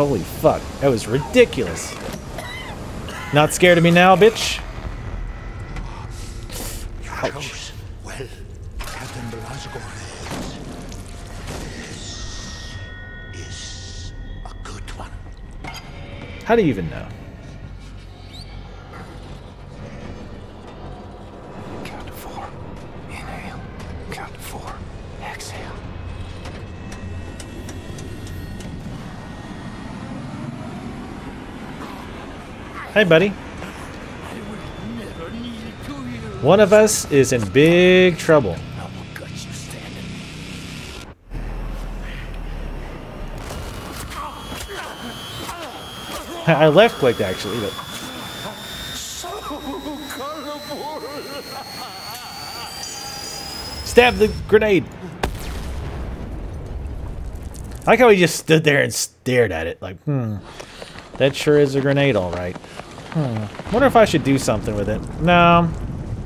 Holy fuck. That was ridiculous. Not scared of me now, bitch? Ouch. Well, Captain Blasco, this is a good one. How do you even know? Count to 4. Inhale. Count to 4. Exhale. Hey, buddy. One of us is in big trouble. I left clicked actually, but stab the grenade. I like how he just stood there and stared at it, like, that sure is a grenade, all right. Wonder if I should do something with it. No,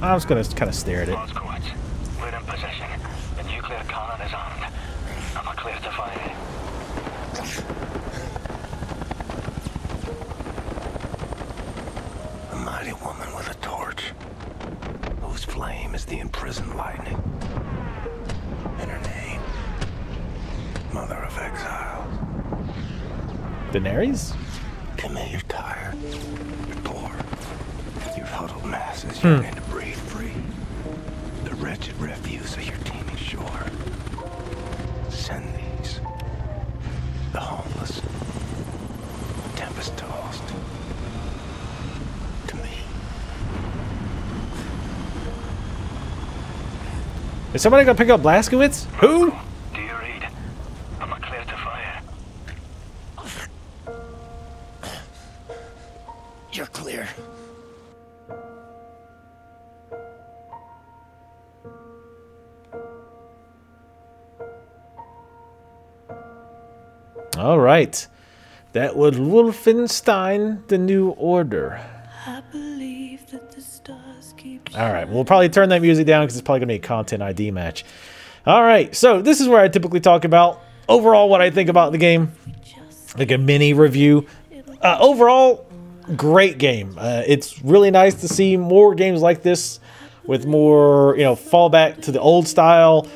I'm just gonna kind of stare at it. We're in possession. The nuclear cannon is armed. I'm clear to fire. A mighty woman with a torch, whose flame is the imprisoned lightning. And her name, Mother of Exiles. Daenerys? Commit, you're tired. You're poor. Your huddled masses yearning to breathe free. The wretched refuse of your teeming shore. Send these. The homeless. Tempest-tossed. To me. Is somebody gonna pick up Blazkowicz? Who? Do you read? I'm clear to fire. You're clear. All right. That was Wolfenstein: The New Order. I believe that the stars keep All right, we'll probably turn that music down because it's probably going to be a content ID match. All right, so this is where I typically talk about overall what I think about the game, like a mini review. Overall, great game. It's really nice to see more games like this with more, fallback to the old style.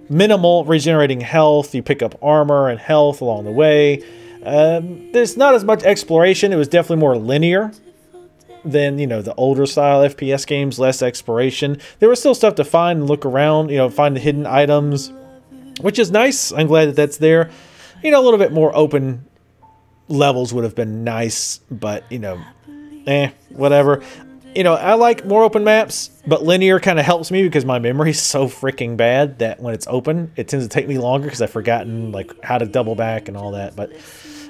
Minimal regenerating health. You pick up armor and health along the way. There's not as much exploration. It was definitely more linear than, the older style FPS games, less exploration. There was still stuff to find and look around, find the hidden items, which is nice. I'm glad that that's there. A little bit more open levels would have been nice, but, whatever. I like more open maps, but linear kind of helps me because my memory's so freaking bad that when it's open, it tends to take me longer because I've forgotten how to double back and all that. But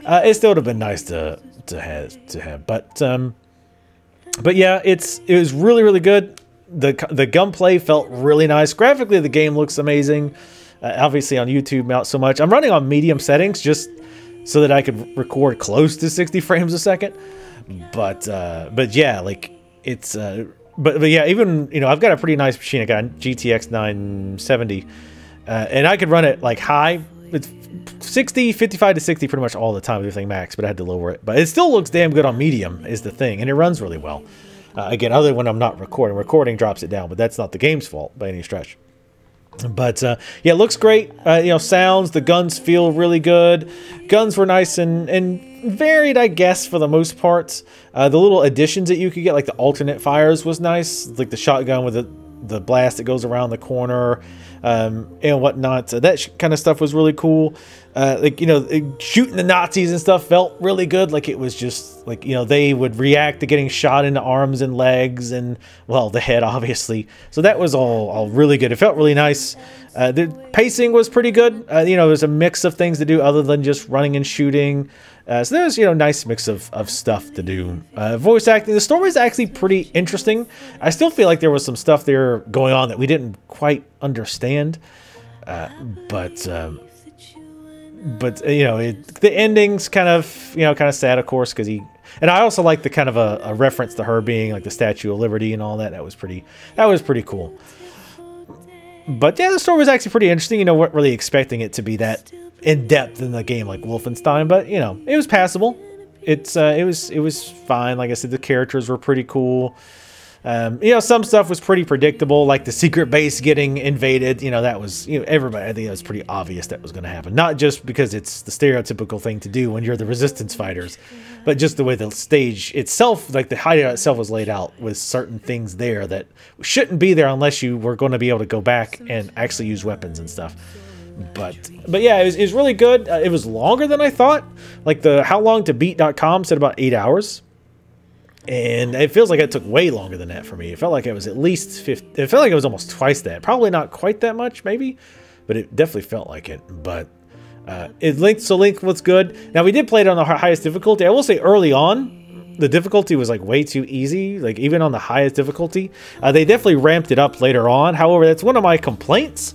it still would have been nice to have. But yeah, it was really, really good. The gunplay felt really nice. Graphically, the game looks amazing. Obviously on YouTube, not so much. I'm running on medium settings just so that I could record close to 60 frames a second. But yeah, it's but yeah, even I've got a pretty nice machine. I got a GTX 970, and I could run it high. It's 55 to 60 pretty much all the time, everything max, but I had to lower it. But it still looks damn good on medium is the thing, and it runs really well. Again, other than when I'm not recording. Recording drops it down, but that's not the game's fault by any stretch. But yeah, it looks great. Sounds, the guns feel really good. Guns were nice and varied, I guess, for the most part. The little additions that you could get, like the alternate fires, was nice. Like the shotgun with the blast that goes around the corner, and whatnot. That kind of stuff was really cool. Shooting the Nazis and stuff felt really good. Like it was just they would react to getting shot in the arms and legs and, well, the head, obviously. So that was all really good. It felt really nice. The pacing was pretty good. There's a mix of things to do other than just running and shooting. So there was, nice mix of stuff to do. Voice acting, the story is actually pretty interesting. I still feel like there was some stuff there going on that we didn't quite understand. But the ending's kind of sad, of course, because and I also like the kind of a reference to her being like the Statue of Liberty and all that. That was pretty cool. But yeah, the story was actually pretty interesting. Weren't really expecting it to be that in depth in the game like Wolfenstein, but you know, it was passable. It was fine. Like I said, the characters were pretty cool. You know, some stuff was pretty predictable, like the secret base getting invaded. You know, that was, you know, everybody, I think that was pretty obvious that was going to happen. Not just because it's the stereotypical thing to do when you're the resistance fighters, but just the way the stage itself, like the hideout itself was laid out with certain things there that shouldn't be there unless you were going to be able to go back and actually use weapons and stuff. But yeah, it was really good. It was longer than I thought. Like the how long to beat.com said about 8 hours. And it feels like it took way longer than that for me. It felt like it was at least 50. It felt like it was almost twice that. Probably not quite that much, maybe, but it definitely felt like it. But Link was good. Now we did play it on the highest difficulty. I will say early on, the difficulty was like way too easy. Like even on the highest difficulty, they definitely ramped it up later on. However, that's one of my complaints.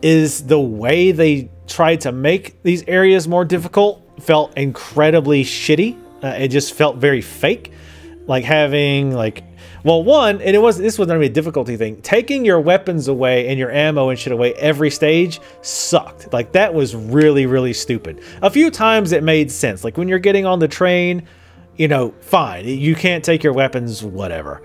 Is the way they tried to make these areas more difficult felt incredibly shitty. It just felt very fake. Like having like, well, one, and this wasn't really a difficulty thing. Taking your weapons away and your ammo and shit away every stage sucked. Like that was really, really stupid. A few times it made sense. Like when you're getting on the train, you know, fine. You can't take your weapons, whatever.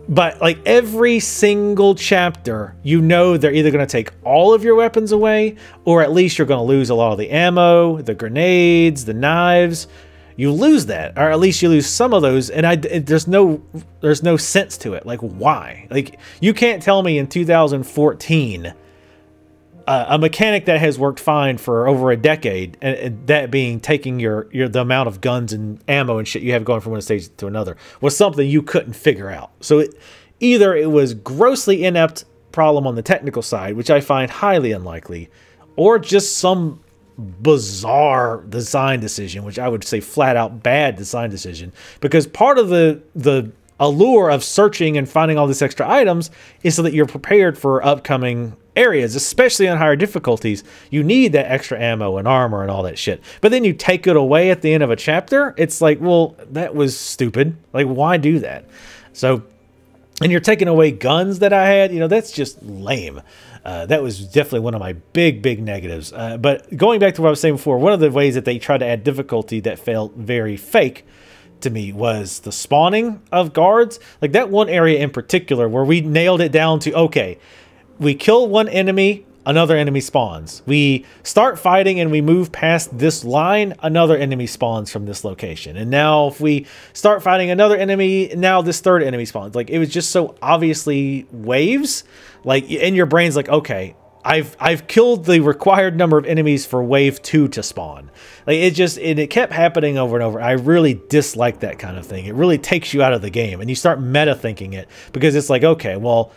But like every single chapter, you know they're either going to take all of your weapons away, or at least you're going to lose a lot of the ammo, the grenades, the knives. You lose that, or at least you lose some of those, and there's no sense to it. Like why? Like you can't tell me in 2014 a mechanic that has worked fine for over a decade, and that being taking the amount of guns and ammo and shit you have going from one stage to another, was something you couldn't figure out. So either it was grossly inept problem on the technical side, which I find highly unlikely, or just some bizarre design decision, which I would say flat out bad design decision, because part of the allure of searching and finding all these extra items is so that you're prepared for upcoming areas, especially on higher difficulties. You need that extra ammo and armor and all that shit, but then you take it away at the end of a chapter. It's like, well, that was stupid. Like why do that? So, and you're taking away guns that I had, you know, that's just lame. That was definitely one of my big negatives. But going back to what I was saying before, one of the ways that they tried to add difficulty that felt very fake to me was the spawning of guards. Like that one area in particular where we nailed it down to, okay, we kill one enemy, another enemy spawns. We start fighting and we move past this line, another enemy spawns from this location. And now if we start fighting another enemy, now this third enemy spawns. Like it was just so obviously waves. Like in your brain's like, okay, I've killed the required number of enemies for wave 2 to spawn. Like it kept happening over and over. I really dislike that kind of thing. It really takes you out of the game and you start meta thinking it, because it's like, okay, well,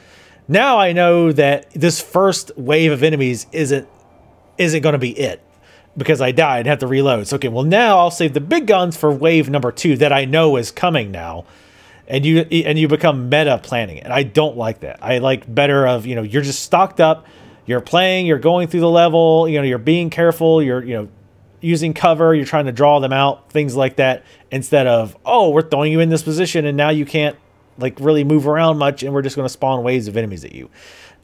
now I know that this first wave of enemies isn't going to be it, because I died and have to reload. So, okay, well now I'll save the big guns for wave number 2 that I know is coming now. And you become meta planning it. And I don't like that. I like better of, you know, you're just stocked up, you're playing, you're going through the level, you know, you're being careful, you're, you know, using cover, you're trying to draw them out, things like that, instead of, oh, we're throwing you in this position and now you can't like really move around much and we're just going to spawn waves of enemies at you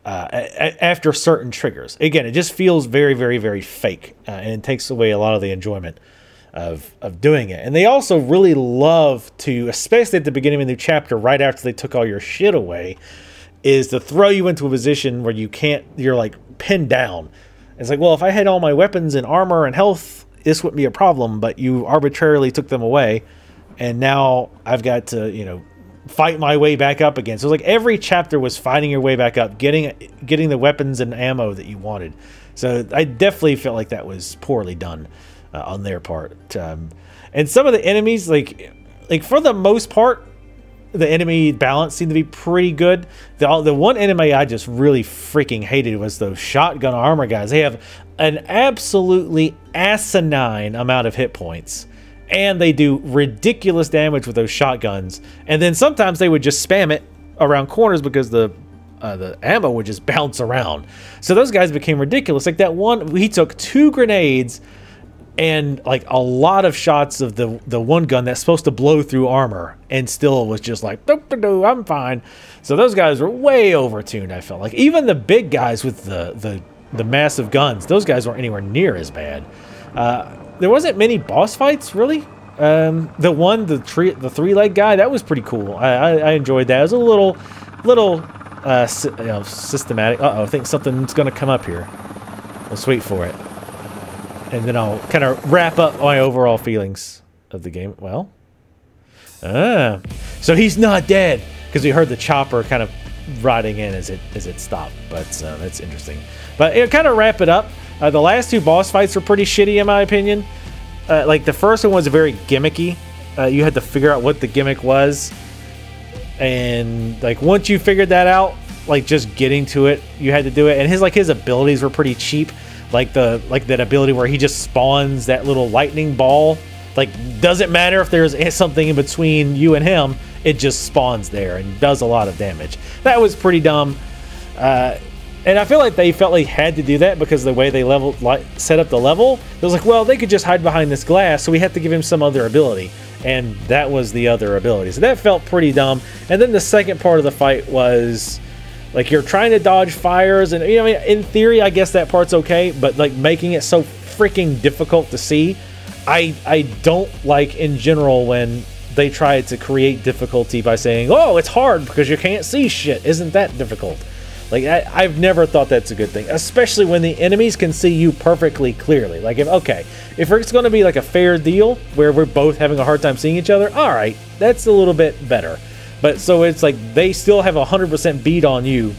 after certain triggers. Again, it just feels very fake, and it takes away a lot of the enjoyment of doing it. And they also really love to, especially at the beginning of the new chapter, right after they took all your shit away, is to throw you into a position where you're like pinned down. It's like, well, if I had all my weapons and armor and health, this wouldn't be a problem, but you arbitrarily took them away, and now I've got to, you know, fight my way back up again. So like every chapter was fighting your way back up, getting the weapons and ammo that you wanted. So I definitely felt like that was poorly done on their part. And some of the enemies, like for the most part, the enemy balance seemed to be pretty good. The one enemy I just really freaking hated was those shotgun armor guys. They have an absolutely asinine amount of hit points, and they do ridiculous damage with those shotguns. And then sometimes they would just spam it around corners because the ammo would just bounce around. So those guys became ridiculous. Like that one, he took 2 grenades and like a lot of shots of the one gun that's supposed to blow through armor, and still was just like, I'm fine. So those guys were way overtuned, I felt like. Even the big guys with the the massive guns. Those guys weren't anywhere near as bad. There wasn't many boss fights, really. The three-leg guy, that was pretty cool. I enjoyed that. It was a little systematic. Uh-oh, I think something's going to come up here. Let's wait for it. And then I'll kind of wrap up my overall feelings of the game. Well, so he's not dead, because we heard the chopper kind of riding in as it stopped. But that's interesting. But it'll kind of wrap it up. The last two boss fights were pretty shitty in my opinion. Like the first one was very gimmicky. You had to figure out what the gimmick was, and like once you figured that out, like just getting to it, you had to do it. And his abilities were pretty cheap. Like that ability where he just spawns that little lightning ball. Like, doesn't matter if there's something in between you and him, it just spawns there and does a lot of damage. That was pretty dumb. And I feel like they felt like they had to do that because the way they set up the level. It was like, well, they could just hide behind this glass, so we have to give him some other ability. And that was the other ability. So that felt pretty dumb. And then the second part of the fight was like you're trying to dodge fires, and you know, in theory, I guess that part's okay, but like making it so freaking difficult to see, I don't like in general when they try to create difficulty by saying, oh, it's hard because you can't see shit. Isn't that difficult? Like, I've never thought that's a good thing, especially when the enemies can see you perfectly clearly. Like, if it's going to be like a fair deal where we're both having a hard time seeing each other, all right, that's a little bit better. But so it's like they still have 100% beat on you,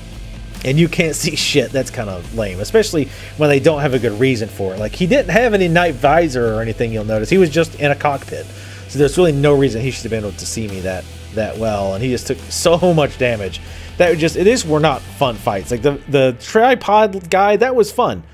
and you can't see shit. That's kind of lame, especially when they don't have a good reason for it. Like, he didn't have any night visor or anything, you'll notice. He was just in a cockpit. So there's really no reason he should have been able to see me that well, and he just took so much damage. These were not fun fights. Like the tripod guy, that was fun.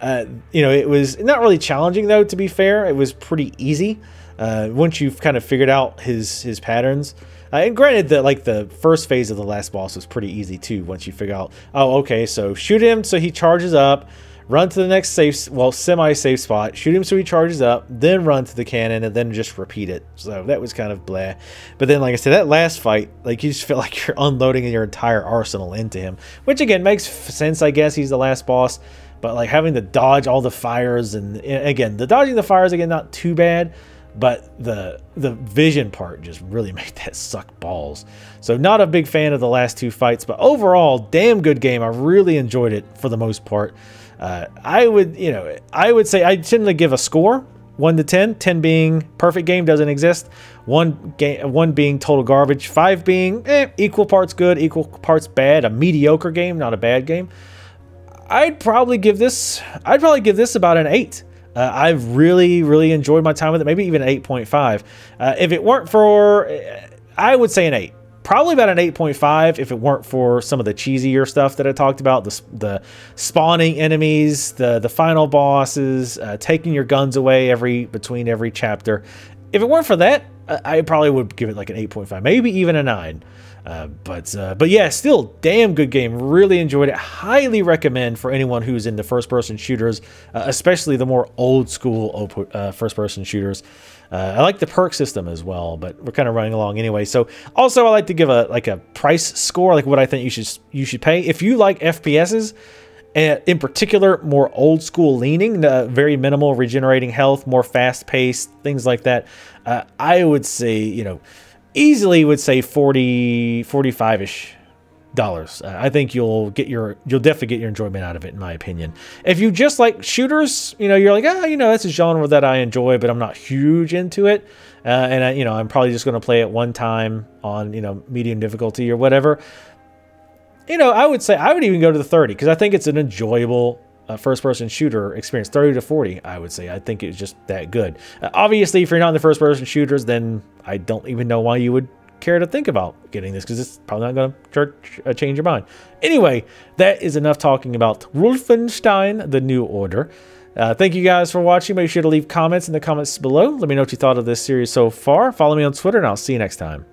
You know, it was not really challenging though, to be fair. It was pretty easy once you've kind of figured out his patterns. And granted that like the first phase of the last boss was pretty easy too, once you figure out, oh, okay, so shoot him so he charges up, run to the next semi-safe spot, shoot him so he charges up, then run to the cannon, and then just repeat it. So that was kind of blah. But then, like I said, that last fight, like, you just feel like you're unloading your entire arsenal into him, which again makes sense, I guess. He's the last boss, but like having to dodge all the fires, and again, the dodging the fires, again, not too bad, but the vision part just really made that suck balls. So not a big fan of the last two fights, but overall, damn good game. I really enjoyed it for the most part. I would say I tend to give a score 1 to 10. 10 being perfect game, doesn't exist. 1 being total garbage. 5 being equal parts good, equal parts bad. A mediocre game, not a bad game. I'd probably give this about an 8. I've really enjoyed my time with it. Maybe even an 8.5. If it weren't for, I would say an 8. Probably about an 8.5 if it weren't for some of the cheesier stuff that I talked about, the spawning enemies, the final bosses, taking your guns away between every chapter. If it weren't for that, I probably would give it like an 8.5, maybe even a 9. But yeah, still damn good game. Really enjoyed it. Highly recommend for anyone who's into first-person shooters, especially the more old-school first-person shooters. I like the perk system as well, but we're kind of running along anyway. So also I like to give a price score, like what I think you should pay. If you like FPSs, in particular more old school leaning, very minimal regenerating health, more fast paced, things like that, I would say, you know, easily would say $45-ish. I think you'll definitely get your enjoyment out of it, in my opinion. If you just like shooters, you know, you're like, that's a genre that I enjoy, but I'm not huge into it, and I'm probably just going to play it one time on, medium difficulty or whatever. I would say I would even go to the 30, because I think it's an enjoyable first-person shooter experience. 30 to 40, I would say. I think it's just that good. Obviously, if you're not in the first-person shooters, then I don't even know why you would care to think about getting this, because it's probably not going to change your mind. Anyway, that is enough talking about Wolfenstein: The New Order. Thank you guys for watching. Make sure to leave comments in the comments below. Let me know what you thought of this series so far. Follow me on Twitter, and I'll see you next time.